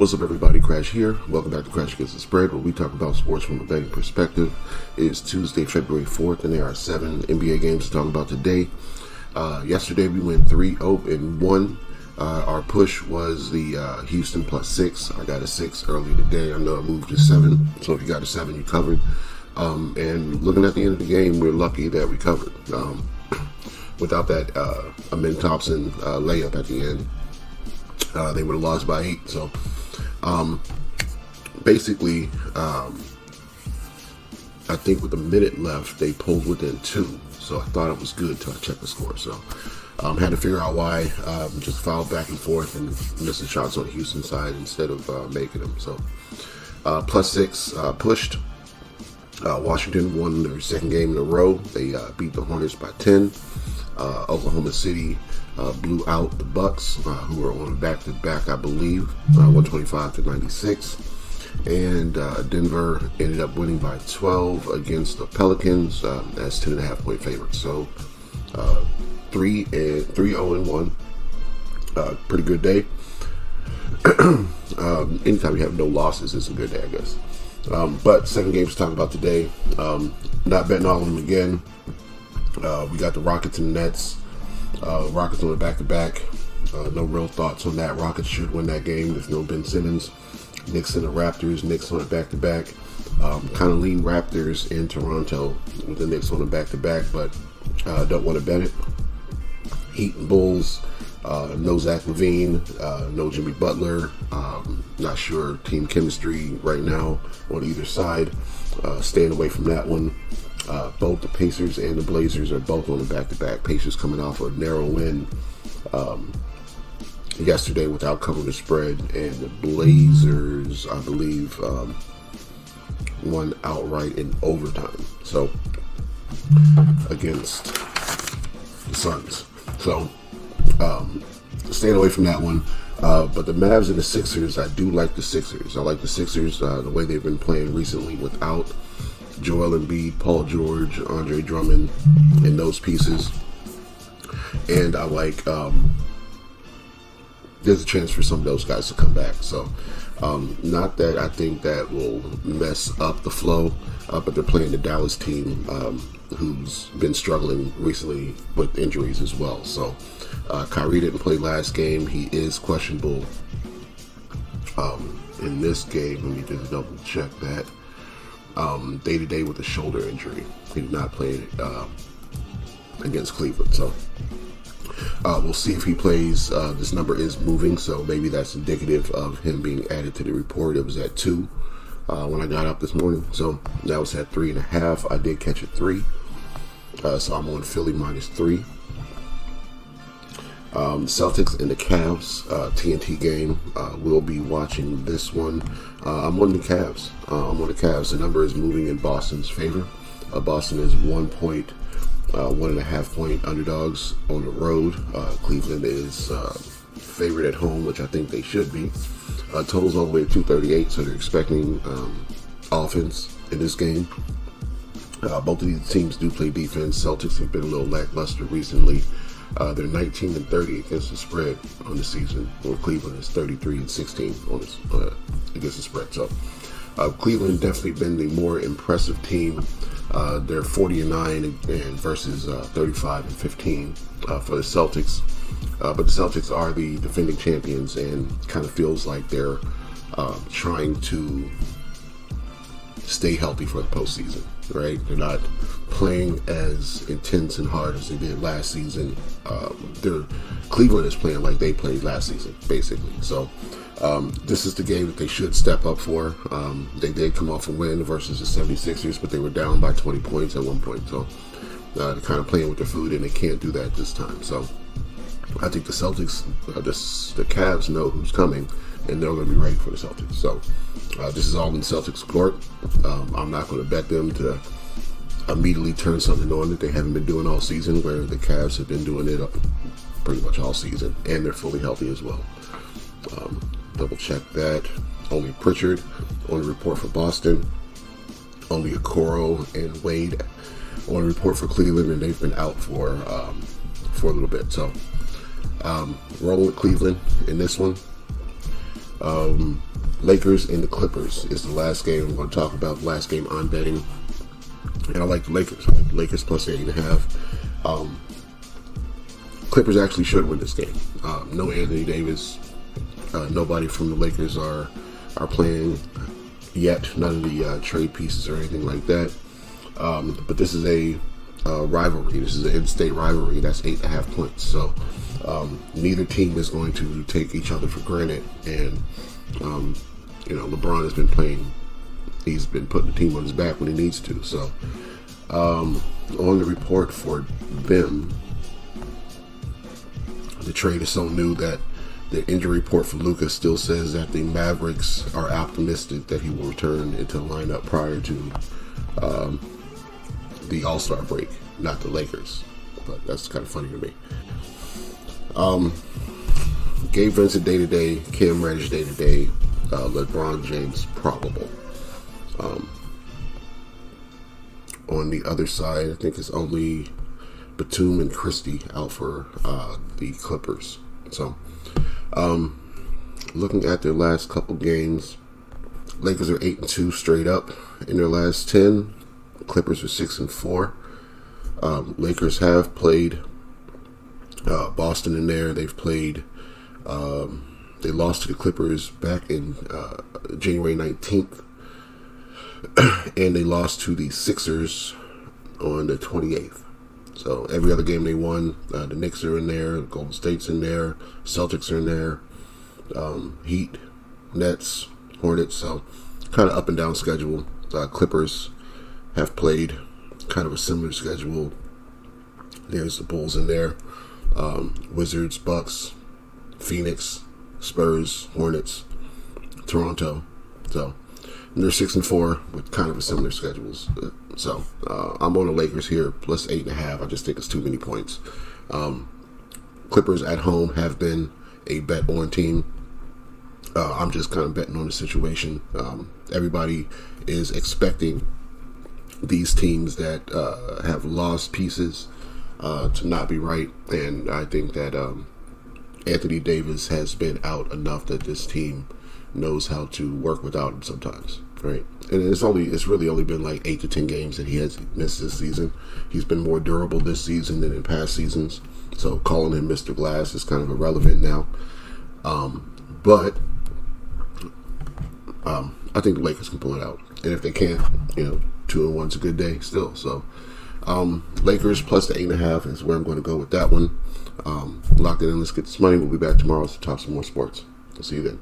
What's up, everybody? Crash here. Welcome back to Crash Against the Spread, where we talk about sports from a betting perspective. It is Tuesday, February 4th, and there are 7 NBA games to talk about today. Yesterday, we went 3-0-1. Our push was the Houston +6. I got a 6 early today. I know I moved to 7, so if you got a 7, you covered. And looking at the end of the game, we're lucky that we covered. Without that Amin Thompson layup at the end, they would have lost by 8. So basically, I think with a minute left, they pulled within 2. So I thought it was good till I checked the score. So had to figure out why. Just fouled back and forth and missing shots on the Houston side instead of making them. So +6 pushed. Washington won their second game in a row. They beat the Hornets by 10. Oklahoma City blew out the Bucks, who were on back-to-back, I believe, 125-96. And Denver ended up winning by 12 against the Pelicans as 10.5-point favorites. So 3-0-1, pretty good day. Anytime you have no losses, it's a good day, I guess. But 7 games to talk about today. Not betting all of them again. We got the Rockets and the Nets. Rockets on a back-to-back. No real thoughts on that. Rockets should win that game. There's no Ben Simmons. Knicks and the Raptors. Knicks on a back-to-back. Kind of lean Raptors in Toronto with the Knicks on a back-to-back, but don't want to bet it. Heat and Bulls. No Zach LaVine. No Jimmy Butler. Not sure team chemistry right now on either side. Staying away from that one. Both the Pacers and the Blazers are both on the back-to-back. Pacers coming off a narrow win yesterday without covering the spread, and the Blazers, I believe, won outright in overtime. So against the Suns. So staying away from that one. But the Mavs and the Sixers, I do like the Sixers. I like the Sixers the way they've been playing recently without Joel Embiid, Paul George, Andre Drummond, and those pieces. And I like, there's a chance for some of those guys to come back. So, not that I think that will mess up the flow, but they're playing the Dallas team, who's been struggling recently with injuries as well. So, Kyrie didn't play last game. He is questionable in this game. Let me just double check that. Day-to-day with a shoulder injury. He did not play against Cleveland. So we'll see if he plays. This number is moving, so maybe that's indicative of him being added to the report. It was at 2 when I got up this morning. So that was at 3.5. I did catch it 3. So I'm on Philly -3. Celtics and the Cavs TNT game. We'll be watching this one. I'm on the Cavs. The number is moving in Boston's favor. Boston is 1.5-point underdogs on the road. Cleveland is favored at home, which I think they should be. Totals all the way to 238, so they're expecting offense in this game. Both of these teams do play defense. Celtics have been a little lackluster recently. They're 19-30 against the spread on the season, where Cleveland is 33-16 on against the spread. So Cleveland definitely been the more impressive team. They're 40-9 and versus 35-15 for the Celtics. But the Celtics are the defending champions, and kind of feels like they're trying to stay healthy for the postseason. Right? They're not playing as intense and hard as they did last season. Cleveland is playing like they played last season, basically. So this is the game that they should step up for. They did come off a win versus the 76ers, but they were down by 20 points at one point. So they're kind of playing with their food, and they can't do that this time. So I think the Celtics, the Cavs know who's coming, and they're going to be ready for the Celtics. So this is all in Celtics court. I'm not going to bet them to immediately turn something on that they haven't been doing all season, where the Cavs have been doing it pretty much all season, and they're fully healthy as well. Double check that. Only Pritchard on the report for Boston. Only Okoro and Wade on the report for Cleveland, and they've been out for a little bit. So rolling with Cleveland in this one. Lakers and the Clippers is the last game I'm going to talk about. Last game I'm betting, and I like the Lakers. I like the Lakers plus 8.5. Clippers actually should win this game. No Anthony Davis. Nobody from the Lakers are playing yet. None of the trade pieces or anything like that. But this is a rivalry. This is an in-state rivalry. That's 8.5 points. So neither team is going to take each other for granted. And LeBron has been playing. He's been putting the team on his back when he needs to. So on the report for them, the trade is so new that the injury report for Luka still says that the Mavericks are optimistic that he will return into the lineup prior to the All-Star break, not the Lakers. But that's kind of funny to me. Gabe Vincent day-to-day, Cam Reddish day-to-day, LeBron James probable. On the other side, I think it's only Batum and Christie out for the Clippers. So, looking at their last couple games, Lakers are 8-2 straight up in their last 10. Clippers are 6-4. Lakers have played Boston in there. They've played. They lost to the Clippers back in January 19th, and they lost to the Sixers on the 28th. So every other game they won. The Knicks are in there, Golden State's in there, Celtics are in there, Heat, Nets, Hornets. So kind of up and down schedule. Clippers have played kind of a similar schedule. There's the Bulls in there, Wizards, Bucks, Phoenix, Spurs, Hornets, Toronto. So and they're 6-4 with kind of a similar schedules. So I'm on the Lakers here plus 8.5. I just think it's too many points. Clippers at home have been a bet on team. I'm just kind of betting on the situation. Everybody is expecting these teams that have lost pieces to not be right, and I think that Anthony Davis has been out enough that this team knows how to work without him sometimes, right? And it's really only been like 8 to 10 games that he has missed this season. He's been more durable this season than in past seasons, so calling him Mr. Glass is kind of irrelevant now. But I think the Lakers can pull it out, and if they can't, 2-1's a good day still. So Lakers plus the 8.5 is where I'm going to go with that one. Locked it in. Let's get this money. We'll be back tomorrow to talk some more sports. I'll see you then.